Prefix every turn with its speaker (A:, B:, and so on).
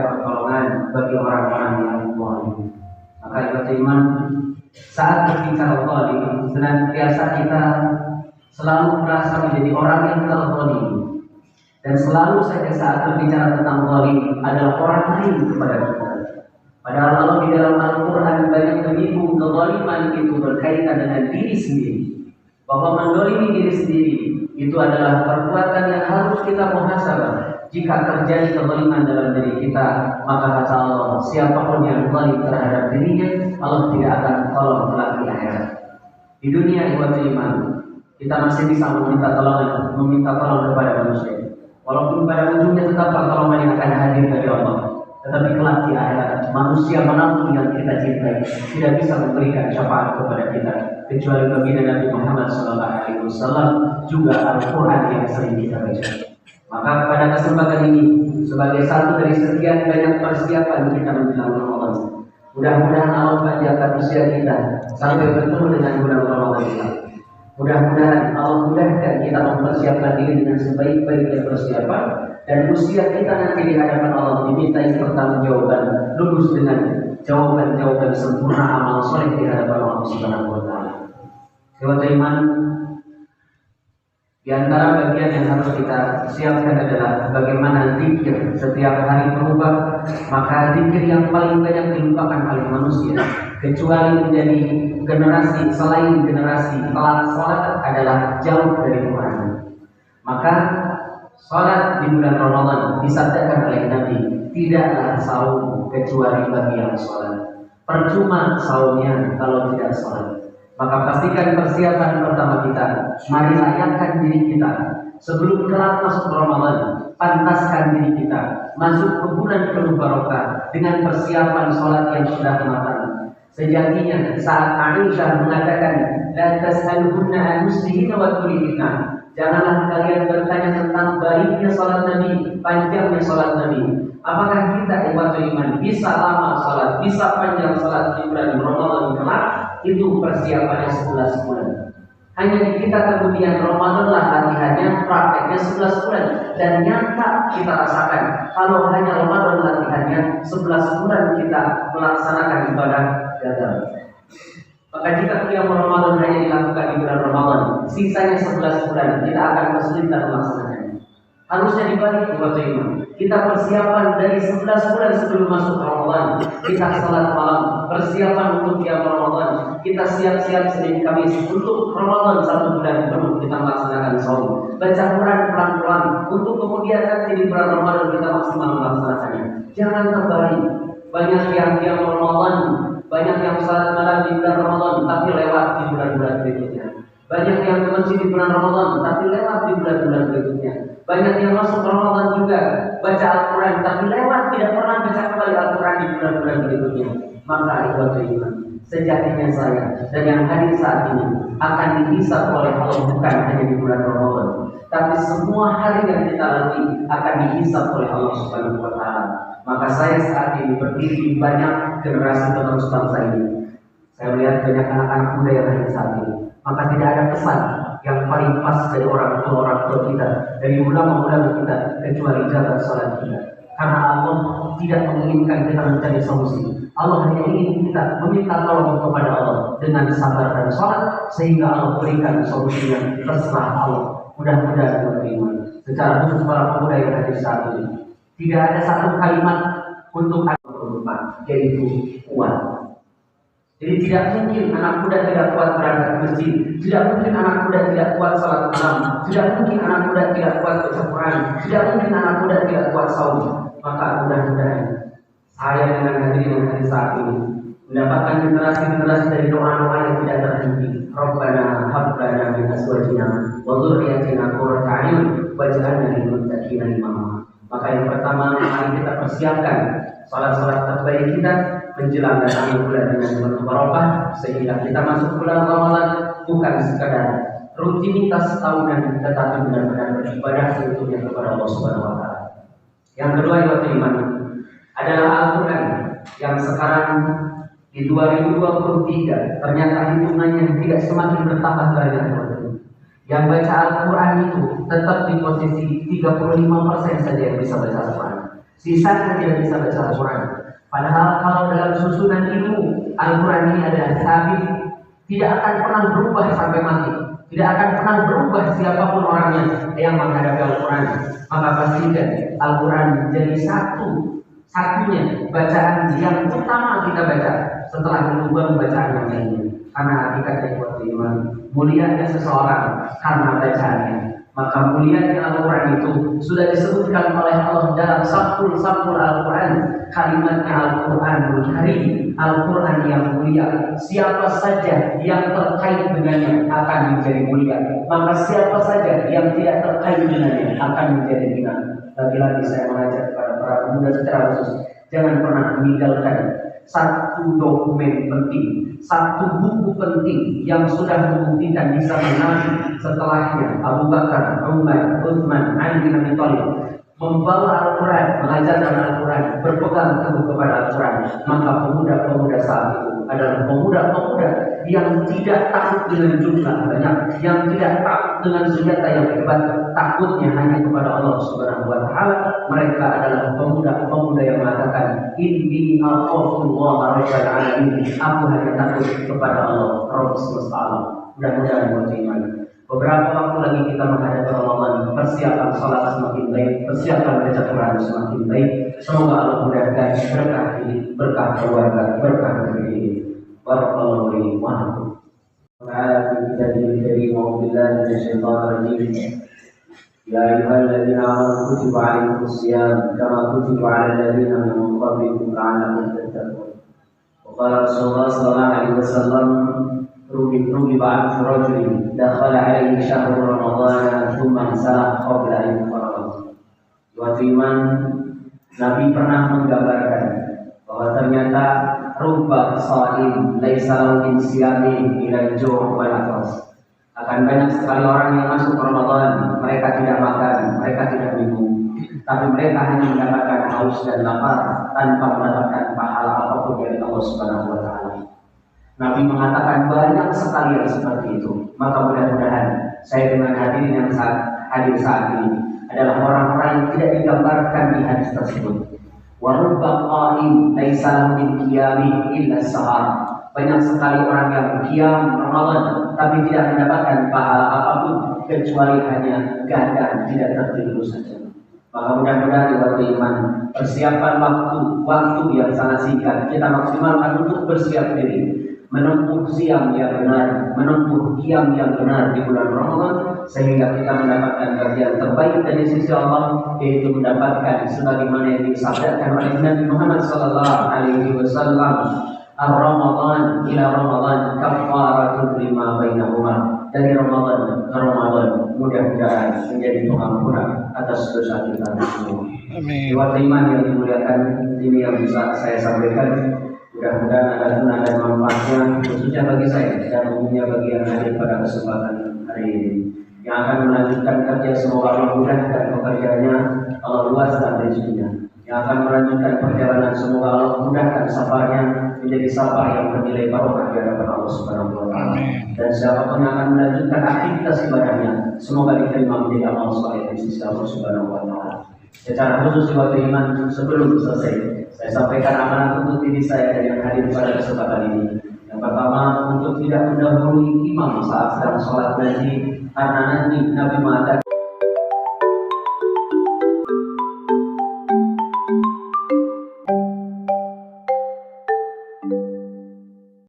A: pertolongan bagi orang-orang yang zalim. Maka iman, saat berbicara zalim, senantiasa kita selalu merasa menjadi orang yang terzalim, dan selalu saja saat berbicara tentang zalim adalah orang lain kepada kita. Padahal Allah di dalam Al-Quran banyak menyinggung kezaliman itu berkaitan dengan diri sendiri, bahwa mendolimi diri sendiri itu adalah perbuatan yang harus kita muhasabah. Jika terjadi kezaliman dalam diri kita, maka kata Allah, siapapun yang zalim terhadap dirinya, Allah tidak akan tolong kelak di akhirat. Di dunia iman, kita masih bisa meminta tolong kepada manusia, walaupun pada ujungnya tetap pertolongan yang akan hadir dari Allah. Tetapi kelak di akhirat, manusia manapun yang kita cintai tidak bisa memberikan syafaat kepada kita kecuali baginda Nabi Muhammad SAW, juga Al-Quran yang sering kita baca. Maka pada kesempatan ini, sebagai satu dari sekian banyak persiapan kita menjelang Ramadan, mudah-mudahan Allah panjangkan usia kita sampai bertemu dengan bulan Ramadan kita. Mudah-mudahan Allah mudahkan kita mempersiapkan diri dengan sebaik-baiknya persiapan, dan usia kita nanti di hadapan Allah dimintai pertanggungjawaban lulus dengan jawaban-jawaban sempurna amal soleh di hadapan Allah Subhanahu wa Ta'ala. Lewat iman, di antara bagian yang harus kita siapkan adalah bagaimana zikir setiap hari berubah. Maka zikir yang paling banyak dilupakan oleh manusia, kecuali menjadi generasi selain generasi telat sholat, adalah jauh dari Quran. Maka sholat di bulan Ramadan disabdakan oleh Nabi, tidaklah saum kecuali bagi yang sholat. Percuma saumnya kalau tidak sholat. Maka pastikan persiapan pertama kita, mari layakkan diri kita sebelum kelak masuk Ramadan. Pantaskan diri kita masuk ke bulan penuh barokah dengan persiapan sholat yang sudah matang. Sejatinya saat Aisyah mengatakan, la tas'alhunna an muslihin wa tulihina, janganlah kalian bertanya tentang baiknya sholat Nabi, panjangnya sholat Nabi. Apakah kita iman bisa lama sholat, bisa panjang sholat di bulan Ramadan kelak? Itu persiapannya 11 bulan. Hanya di kita kemudian Ramadan lah latihannya, prakteknya 11 bulan. Dan nyata kita rasakan, kalau hanya Ramadan latihannya 11 bulan kita melaksanakan ibadah gagal. Maka jika qiyam Ramadan hanya dilakukan di bulan Ramadan, sisanya 11 bulan kita akan kesulitan melaksanakannya. Harusnya dibalik buat iman. Kita persiapan dari 11 bulan sebelum masuk Ramadan. Kita salat malam, persiapan untuk qiyam Ramadan. Kita siap-siap Senin Kamis untuk Ramadan 1 bulan penuh kita melaksanakan saum. Baca Quran pelan-pelan untuk kemudian nanti di bulan Ramadan kita maksimal melaksanakannya. Jangan terbalik. Banyak yang qiyam Ramadan, banyak yang salat malam di bulan Ramadan tapi lewat di bulan-bulan berikutnya. Banyak yang ke masjid di bulan Ramadan tapi lewat di bulan-bulan berikutnya. Banyak yang masuk Ramadan juga baca Al-Quran tapi lewat, tidak pernah baca kembali Al-Quran di bulan-bulan berikutnya. Maka ibadah iman, sejatinya saya dan yang hadir saat ini akan dihisab oleh Allah bukan hanya di bulan Ramadan, tapi semua hari yang kita lalui akan dihisab oleh Allah Subhanahu wa Ta'ala. Maka saya saat ini berdiri di banyak generasi penerus bangsa ini. Saya melihat banyak anak-anak muda yang hadir saat ini. Maka tidak ada pesan yang paling pas dari orang tua kita, dari ulama-ulama kita, kecuali jaga sholat kita. Karena Allah tidak menginginkan kita mencari solusi. Allah hanya ingin kita meminta tolong kepada Allah dengan sabar dan sholat, sehingga Allah berikan solusi yang terserah Allah. Mudah-mudahan menerima. Secara khusus para pemuda yang hadir saat ini, tidak ada satu kalimat untuk anak yaitu kuat. Jadi tidak mungkin anak muda tidak kuat berangkat ke masjid, tidak mungkin anak muda tidak kuat salat malam, tidak mungkin anak muda tidak kuat baca Quran, tidak mungkin anak muda tidak kuat saum. Maka mudah-mudahan saya dengan hadirin yang hadir saat ini mendapatkan generasi-generasi dari doa-doa yang tidak terhenti. Rabbana hab lana min azwajina wa dzurriyyatina qurrata a'yun waj'alna lil muttaqina imama. Maka yang pertama, mari kita persiapkan salat-salat terbaik kita menjelang datangnya bulan dengan penuh barokah, sehingga kita masuk bulan Ramadan bukan sekadar rutinitas tahunan, tetapi benar-benar beribadah seutuhnya kepada Allah Subhanahu wa Ta'ala. Yang kedua yang beriman adalah Al-Quran yang sekarang di 2023 ternyata hitungannya tidak semakin bertambah banyak. Yang baca Al-Quran itu tetap di posisi 35% saja yang bisa baca Al-Quran. sisanya tidak bisa baca Al-Quran. Padahal kalau dalam susunan ilmu Al-Quran ini adalah sabit, tidak akan pernah berubah sampai mati. Tidak akan pernah berubah siapapun orangnya yang menghadapi Al-Quran. Maka pastikan Al-Quran menjadi satunya bacaan yang utama kita baca setelah kedua bacaan yang lainnya. Karena hakikatnya buat iman, mulianya seseorang karena bacaannya. Maka mulianya Al-Quran itu sudah disebutkan oleh Allah dalam sampul Al-Quran. Kalimatnya Al-Quranul Karim, Al-Quran yang mulia. Siapa saja yang terkait dengannya akan menjadi mulia. Maka siapa saja yang tidak terkait dengannya akan menjadi hina. Lagi-lagi saya mengajak kepada para pemuda secara khusus, jangan pernah meninggalkan satu dokumen penting, satu buku penting yang sudah membuktikan bisa Nabi setelahnya Abu Bakar, Umar, Utsman, Ali bin Abi Thalib membawa Al-Quran, mengajarkan Al-Quran, berpegang teguh kepada Al-Quran. Maka pemuda-pemuda saat itu adalah pemuda-pemuda yang tidak takut dengan jumlah banyak, yang tidak takut dengan senjata yang hebat, takutnya hanya kepada Allah Subhanahu wa Ta'ala. Mereka adalah pemuda-pemuda yang mengatakan, inni akhafullah rabbal alamin, aku hanya takut kepada Allah Rabb semesta alam. Mudah-mudahan beriman. Beberapa waktu lagi kita menghadapi Ramadan, persiapan sholat semakin baik, persiapan baca Quran semakin baik. Semoga Allah mudahkan berkah ini, berkah keluarga, berkah negeri ini. Barakallahu li wa lakum. Ta'ala fi kitabihi al-karim wa billahi minash shaitanir rajim. Ya ayyuhalladzina amanu kutiba 'alaikumus shiyam kama kutiba 'alal ladzina min qablikum la'allakum tattaqun. Wa qala Rasulullah sallallahu alaihi wasallam rugi ba'd rajulin dakhala alaihi syahrul ramadhan thumma salah qabla an yufarrad. Waktu iman, Nabi pernah menggambarkan bahwa ternyata rubba sha'im laisa lahu min siyami ila al-ju' wal 'atas. Akan banyak sekali orang yang masuk Ramadan, mereka tidak makan, mereka tidak minum, tapi mereka hanya mendapatkan haus dan lapar tanpa mendapatkan pahala apapun dari Allah Subhanahu wa Ta'ala. Nabi mengatakan banyak sekali yang seperti itu. Maka mudah-mudahan saya dengan hadirin yang hadir saat ini adalah orang-orang yang tidak digambarkan di hadis tersebut. Wa rubba qa'im laisa lahu min qiyami illa sahar. Banyak sekali orang yang qiyam Ramadan tapi tidak mendapatkan pahala apapun kecuali hanya gadang, tidak tertidur saja. Maka mudah-mudahan di waktu iman, persiapan waktu yang sangat singkat kita maksimalkan untuk bersiap diri menempuh siam yang benar, menempuh qiyam yang benar di bulan Ramadan, sehingga kita mendapatkan bagian terbaik dari sisi Allah, yaitu mendapatkan sebagaimana yang disabdakan oleh Nabi Muhammad sallallahu alaihi wasallam, ar-Ramadan ila Ramadan kafaratun lima bainahuma. Dari Ramadan ke Ramadan mudah-mudahan menjadi pengampunan atas dosa kita semua. Amin. Di waktu iman yang dimuliakan ini yang bisa saya sampaikan. Mudah-mudahan ada guna dan manfaatnya khususnya bagi saya dan umumnya bagi yang hadir pada kesempatan hari ini. Yang akan melanjutkan kerja semoga Allah mudahkan pekerjaannya, Allah luaskan rezekinya. Yang akan melanjutkan perjalanan semoga Allah mudahkan safarnya menjadi safar yang bernilai barokah di hadapan Allah Subhanahu wa Ta'ala. Dan siapapun yang akan melanjutkan aktivitas ibadahnya semoga diterima menjadi amal saleh di sisi Allah Subhanahu wa Ta'ala. Secara khusus di waktu iman sebelum selesai, saya sampaikan amanat untuk diri saya dan yang hadir pada kesempatan ini. Yang pertama, untuk tidak mendahului imam saat sedang sholat wajib, karena nanti Nabi mengatakan